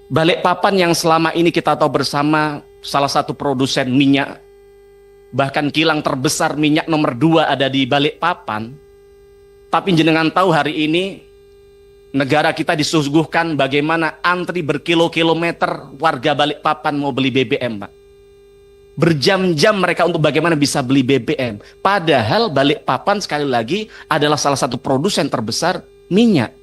Balikpapan yang selama ini kita tahu bersama salah satu produsen minyak, bahkan kilang terbesar minyak nomor 2 ada di Balikpapan. Tapi jenengan tahu hari ini negara kita disuguhkan bagaimana antri berkilo-kilometer warga Balikpapan mau beli BBM, Pak. Berjam-jam mereka untuk bagaimana bisa beli BBM. Padahal Balikpapan sekali lagi adalah salah satu produsen terbesar minyak.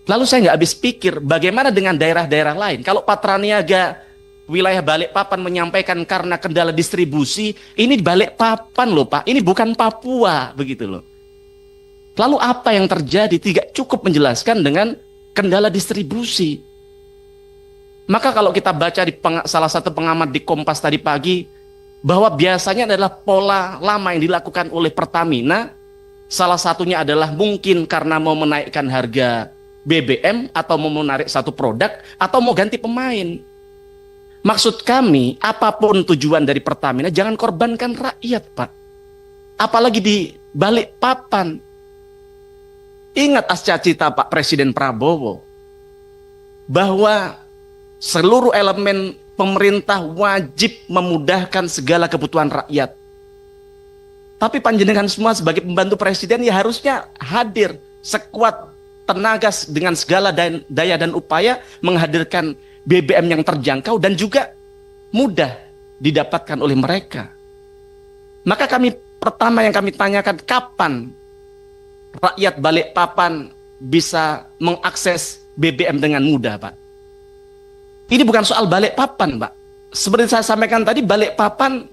Lalu saya nggak habis pikir bagaimana dengan daerah-daerah lain. Kalau Patraniaga wilayah Balikpapan menyampaikan karena kendala distribusi, ini Balikpapan loh Pak, ini bukan Papua begitu loh. Lalu apa yang terjadi? Tidak cukup menjelaskan dengan kendala distribusi. Maka kalau kita baca di salah satu pengamat di Kompas tadi pagi, bahwa biasanya adalah pola lama yang dilakukan oleh Pertamina, salah satunya adalah mungkin karena mau menaikkan harga BBM atau mau menarik satu produk atau mau ganti pemain. Maksud kami, apapun tujuan dari Pertamina, jangan korbankan rakyat, Pak. Apalagi di Balikpapan. Ingat ascacita Pak Presiden Prabowo, bahwa seluruh elemen pemerintah wajib memudahkan segala kebutuhan rakyat. Tapi panjenengan semua sebagai pembantu presiden ya harusnya hadir sekuat tenaga dengan segala daya dan upaya menghadirkan BBM yang terjangkau dan juga mudah didapatkan oleh mereka. Maka pertama yang kami tanyakan, kapan rakyat Balikpapan bisa mengakses BBM dengan mudah, Pak? Ini bukan soal Balikpapan, Pak. Seperti saya sampaikan tadi, Balikpapan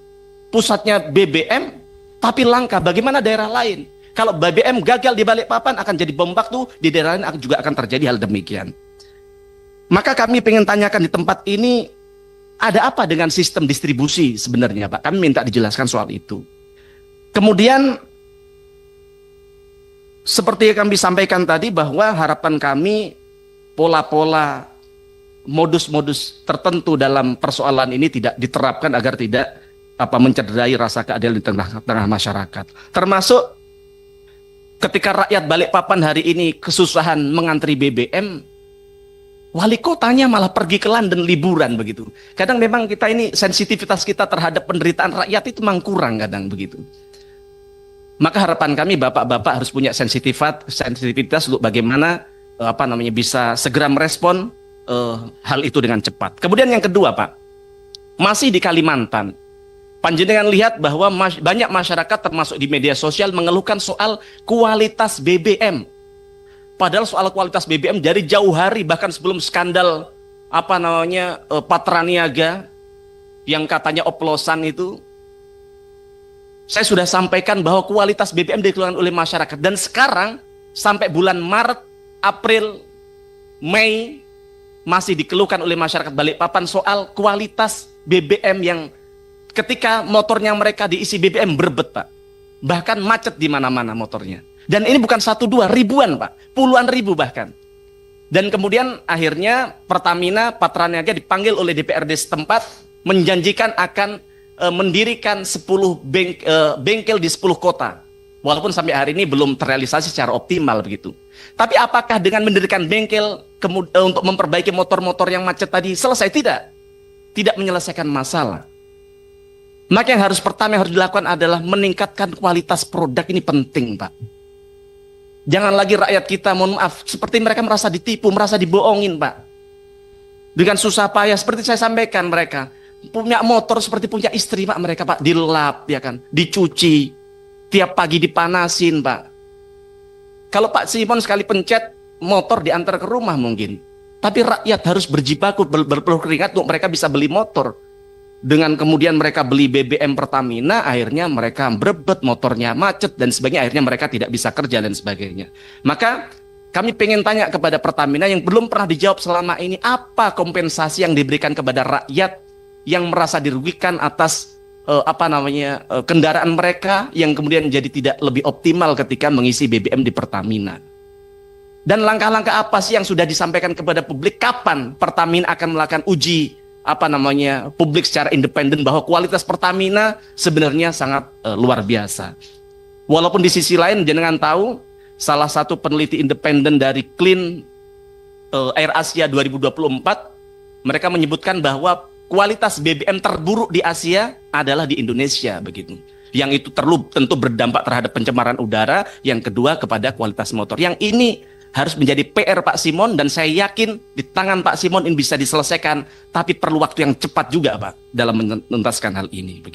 pusatnya BBM, tapi langka. Bagaimana daerah lain? Kalau BBM gagal di Balikpapan akan jadi bom waktu, di daerah lain juga akan terjadi hal demikian. Maka kami ingin tanyakan di tempat ini, ada apa dengan sistem distribusi sebenarnya, Pak? Kami minta dijelaskan soal itu. Kemudian, seperti yang kami sampaikan tadi, bahwa harapan kami pola-pola modus-modus tertentu dalam persoalan ini tidak diterapkan agar tidak mencederai rasa keadilan di tengah-tengah masyarakat. Termasuk ketika rakyat Balikpapan hari ini kesusahan mengantri BBM, wali kotanya malah pergi ke London liburan begitu. Kadang memang kita ini sensitivitas kita terhadap penderitaan rakyat itu memang kurang kadang begitu. Maka harapan kami bapak-bapak harus punya sensitivitas untuk bagaimana bisa segera merespon hal itu dengan cepat. Kemudian yang kedua, Pak, masih di Kalimantan. Panjenengan lihat bahwa banyak masyarakat termasuk di media sosial mengeluhkan soal kualitas BBM. Padahal soal kualitas BBM dari jauh hari, bahkan sebelum skandal Patraniaga yang katanya oplosan itu, saya sudah sampaikan bahwa kualitas BBM dikeluhkan oleh masyarakat. Dan sekarang sampai bulan Maret, April, Mei masih dikeluhkan oleh masyarakat Balikpapan soal kualitas BBM yang ketika motornya mereka diisi BBM berbet, Pak. Bahkan macet di mana-mana motornya. Dan ini bukan 1, 2, ribuan, Pak. Puluhan ribu bahkan. Dan kemudian akhirnya Pertamina, Patraniaga dipanggil oleh DPRD setempat menjanjikan akan mendirikan 10 bengkel di 10 kota. Walaupun sampai hari ini belum terrealisasi secara optimal begitu. Tapi apakah dengan mendirikan bengkel untuk memperbaiki motor-motor yang macet tadi selesai? Tidak. Tidak menyelesaikan masalah. Maka yang pertama yang harus dilakukan adalah meningkatkan kualitas produk. Ini penting, Pak. Jangan lagi rakyat kita, mohon maaf, seperti mereka merasa ditipu, merasa dibohongin, Pak. Dengan susah payah, seperti saya sampaikan, mereka punya motor seperti punya istri, Pak. Mereka, Pak, dilap, ya kan, dicuci, tiap pagi dipanasin, Pak. Kalau Pak Simon sekali pencet, motor diantar ke rumah mungkin. Tapi rakyat harus berjibaku, berpeluh keringat untuk mereka bisa beli motor. Dengan kemudian mereka beli BBM Pertamina, akhirnya mereka berebet, motornya macet dan sebagainya, akhirnya mereka tidak bisa kerja dan sebagainya. Maka kami pengen tanya kepada Pertamina yang belum pernah dijawab selama ini, apa kompensasi yang diberikan kepada rakyat yang merasa dirugikan atas kendaraan mereka yang kemudian jadi tidak lebih optimal ketika mengisi BBM di Pertamina. Dan langkah-langkah apa sih yang sudah disampaikan kepada publik? Kapan Pertamina akan melakukan uji publik secara independen bahwa kualitas Pertamina sebenarnya sangat luar biasa. Walaupun di sisi lain jenengan tahu salah satu peneliti independen dari Clean AirAsia 2024, mereka menyebutkan bahwa kualitas BBM terburuk di Asia adalah di Indonesia begitu. Yang itu tentu berdampak terhadap pencemaran udara, yang kedua kepada kualitas motor. Yang ini harus menjadi PR Pak Simon, dan saya yakin di tangan Pak Simon ini bisa diselesaikan, tapi perlu waktu yang cepat juga Pak dalam menuntaskan hal ini begitu.